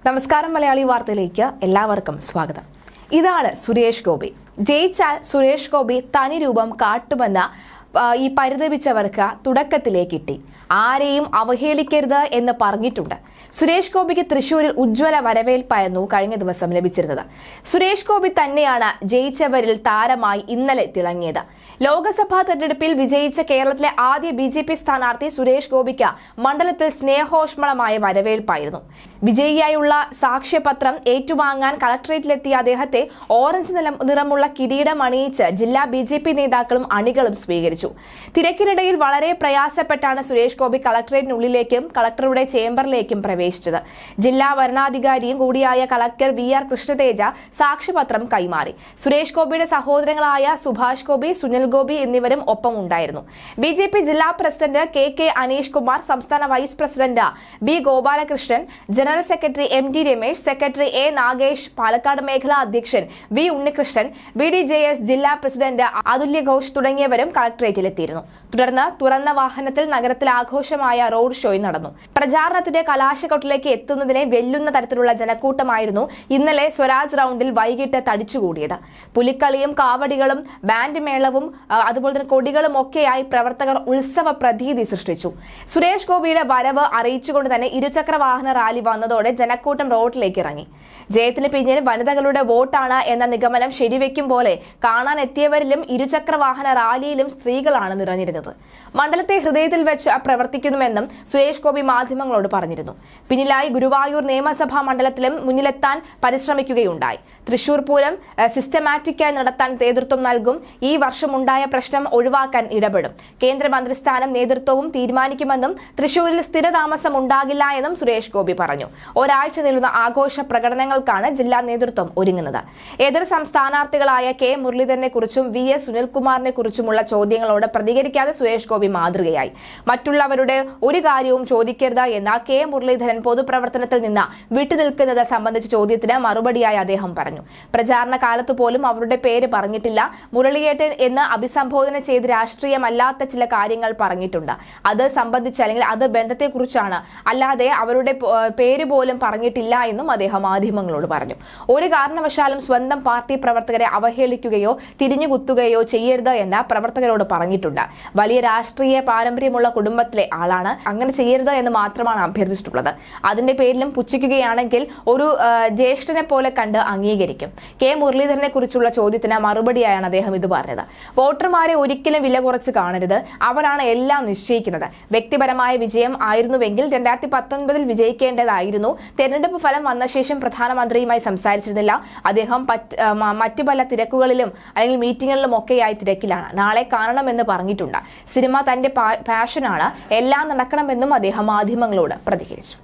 നമസ്കാരം മലയാളി വാർത്തയിലേക്ക് എല്ലാവർക്കും സ്വാഗതം. ഇതാണ് സുരേഷ് ഗോപി. ജയിച്ചാൽ സുരേഷ് ഗോപി തനി രൂപം കാട്ടുമെന്ന ഈ പരിതപിച്ചവർക്ക് തുടക്കത്തിലേ കിട്ടി. ആരെയും അവഹേളിക്കരുത് എന്ന് പറഞ്ഞിട്ടുണ്ട്. സുരേഷ് ഗോപിക്ക് തൃശൂരിൽ ഉജ്ജ്വല വരവേൽപ്പായിരുന്നു കഴിഞ്ഞ ദിവസം ലഭിച്ചിരുന്നത്. സുരേഷ് ഗോപി തന്നെയാണ് ജയിച്ചവരിൽ താരമായി ഇന്നലെ തിളങ്ങിയത്. ലോക്സഭാ തെരഞ്ഞെടുപ്പിൽ വിജയിച്ച കേരളത്തിലെ ആദ്യ BJP സ്ഥാനാർത്ഥി സുരേഷ് ഗോപിക്ക് മണ്ഡലത്തിൽ സ്നേഹോഷ്മളമായ വരവേൽപ്പായിരുന്നു. വിജയിയായുള്ള സാക്ഷ്യപത്രം ഏറ്റുവാങ്ങാൻ കളക്ടറേറ്റിലെത്തിയ അദ്ദേഹത്തെ ഓറഞ്ച് നിറമുള്ള കിരീടം അണിയിച്ച് ജില്ലാ BJP നേതാക്കളും അണികളും സ്വീകരിച്ചു. തിരക്കിനിടയിൽ വളരെ പ്രയാസപ്പെട്ടാണ് സുരേഷ് ഗോപി കളക്ടറേറ്റിനുള്ളിലേക്കും കളക്ടറുടെ ചേംബറിലേക്കും പ്രവേശിച്ചത്. ജില്ലാ വരണാധികാരിയും കൂടിയായ കളക്ടർ VR കൃഷ്ണതേജ സാക്ഷ്യപത്രം കൈമാറി. സുരേഷ് ഗോപിയുടെ സഹോദരങ്ങളായ സുഭാഷ് ഗോപി, സുനിൽ ഗോപി എന്നിവരും ഒപ്പം ഉണ്ടായിരുന്നു. BJP ജില്ലാ പ്രസിഡന്റ് KK അനീഷ് കുമാർ, സംസ്ഥാന vice president B Gopalakrishnan, general secretary MD Ramesh, secretary A Nagesh, Palakkad മേഖലാ അധ്യക്ഷൻ V ഉണ്ണികൃഷ്ണൻ, BDJS ജില്ലാ പ്രസിഡന്റ് അതുല്യ ഘോഷ് തുടങ്ങിയവരും കളക്ടറേറ്റിലെത്തിയിരുന്നു. തുടർന്ന് തുറന്ന വാഹനത്തിൽ നഗരത്തിൽ ആഘോഷമായ റോഡ് ഷോയും നടന്നു. പ്രചാരണത്തിന്റെ കലാശക്കൊട്ടിലേക്ക് എത്തുന്നതിനെ വെല്ലുന്ന തരത്തിലുള്ള ജനക്കൂട്ടമായിരുന്നു ഇന്നലെ സ്വരാജ് റൗണ്ടിൽ വൈകിട്ട് തടിച്ചുകൂടിയത്. പുലിക്കളിയും കാവടികളും ബാൻഡ് മേളവും അതുപോലെ തന്നെ കൊടികളും ഒക്കെയായി പ്രവർത്തകർ ഉത്സവ പ്രതീതി സൃഷ്ടിച്ചു. സുരേഷ് ഗോപിയുടെ വരവ് അറിയിച്ചുകൊണ്ട് തന്നെ ഇരുചക്ര വാഹന റാലി വന്നതോടെ ജനക്കൂട്ടം റോഡിലേക്ക് ഇറങ്ങി. ജയത്തിന് പിന്നിൽ വനിതകളുടെ വോട്ടാണ് എന്ന നിഗമനം ശരിവെക്കും പോലെ കാണാനെത്തിയവരിലും ഇരുചക്ര വാഹന റാലിയിലും സ്ത്രീകളാണ് നിറഞ്ഞിരുന്നത്. മണ്ഡലത്തെ ഹൃദയത്തിൽ വെച്ച് പ്രവർത്തിക്കുന്നുവെന്നും സുരേഷ് ഗോപി മാധ്യമങ്ങളോട് പറഞ്ഞിരുന്നു. പിന്നിലായി ഗുരുവായൂർ നിയമസഭാ മണ്ഡലത്തിലും മുന്നിലെത്താൻ പരിശ്രമിക്കുകയുണ്ടായി. തൃശൂർ പൂരം സിസ്റ്റമാറ്റിക്കായി നടത്താൻ നേതൃത്വം നൽകും. ഈ വർഷമുണ്ടായ പ്രശ്നം ഒഴിവാക്കാൻ ഇടപെടും. കേന്ദ്രമന്ത്രിസ്ഥാനം നേതൃത്വവും തീരുമാനിക്കുമെന്നും തൃശൂരിൽ സ്ഥിരതാമസം ഉണ്ടാകില്ല എന്നും സുരേഷ് ഗോപി പറഞ്ഞു. ഒരാഴ്ച നീളുന്ന ആഘോഷ പ്രകടനങ്ങൾക്കാണ് ജില്ലാ നേതൃത്വം ഒരുങ്ങുന്നത്. എതിർ സ്ഥാനാർത്ഥികളായ K മുരളീധരനെ കുറിച്ചും VS സുനിൽകുമാറിനെ കുറിച്ചുമുള്ള ചോദ്യങ്ങളോട് പ്രതികരിക്കാതെ സുരേഷ് ഗോപി മാതൃകയായി. മറ്റുള്ളവരുടെ ഒരു കാര്യവും ചോദിക്കരുത് എന്ന K മുരളീധരൻ പൊതുപ്രവർത്തനത്തിൽ നിന്ന് വിട്ടുനിൽക്കുന്നത് സംബന്ധിച്ച ചോദ്യത്തിന് മറുപടിയായി അദ്ദേഹം പറഞ്ഞു. പ്രചാരണ കാലത്ത് പോലും അവരുടെ പേര് പറഞ്ഞിട്ടില്ല. മുരളിയേട്ടൻ എന്ന് അഭിസംബോധന ചെയ്ത് രാഷ്ട്രീയമല്ലാത്ത ചില കാര്യങ്ങൾ പറഞ്ഞിട്ടുണ്ട്. അത് സംബന്ധിച്ച് അല്ലെങ്കിൽ അത് ബന്ധത്തെക്കുറിച്ചാണ്, അല്ലാതെ അവരുടെ പേര് പോലും പറഞ്ഞിട്ടില്ല എന്നും അദ്ദേഹം മാധ്യമങ്ങളോട് പറഞ്ഞു. ഒരു കാരണവശാലും സ്വന്തം പാർട്ടി പ്രവർത്തകരെ അവഹേളിക്കുകയോ തിരിഞ്ഞുകുത്തുകയോ ചെയ്യരുത് എന്ന് പ്രവർത്തകരോട് പറഞ്ഞിട്ടുണ്ട്. വലിയ രാഷ്ട്രീയ പാരമ്പര്യമുള്ള കുടുംബത്തിലെ ആളാണ്. അങ്ങനെ ചെയ്യരുത് എന്ന് മാത്രമാണ് അഭ്യർത്ഥിച്ചിട്ടുള്ളത്. അതിന്റെ പേരിലും പുച്ഛിക്കുകയാണെങ്കിൽ ഒരു ജ്യേഷ്ഠനെ പോലെ കണ്ട് അംഗീകരിക്കും. K മുരളീധരനെ കുറിച്ചുള്ള ചോദ്യത്തിന് മറുപടിയായാണ് അദ്ദേഹം ഇത് പറഞ്ഞത്. വോട്ടർമാരെ ഒരിക്കലും വില കുറച്ച് കാണരുത്. അവരാണ് എല്ലാം നിശ്ചയിക്കുന്നത്. വ്യക്തിപരമായ വിജയം ആയിരുന്നുവെങ്കിൽ 2019 വിജയിക്കേണ്ടതായിരുന്നു. തെരഞ്ഞെടുപ്പ് ഫലം വന്ന ശേഷം പ്രധാനമന്ത്രിയുമായി സംസാരിച്ചിരുന്നില്ല. അദ്ദേഹം മറ്റു പല തിരക്കുകളിലും അല്ലെങ്കിൽ മീറ്റിങ്ങുകളിലും ഒക്കെയായി തിരക്കിലാണ്. നാളെ കാണണമെന്ന് പറഞ്ഞിട്ടുണ്ട്. സിനിമ തന്റെ പാഷനാണ്. എല്ലാം നടക്കണമെന്നും അദ്ദേഹം മാധ്യമങ്ങളോട് പ്രതികരിച്ചു.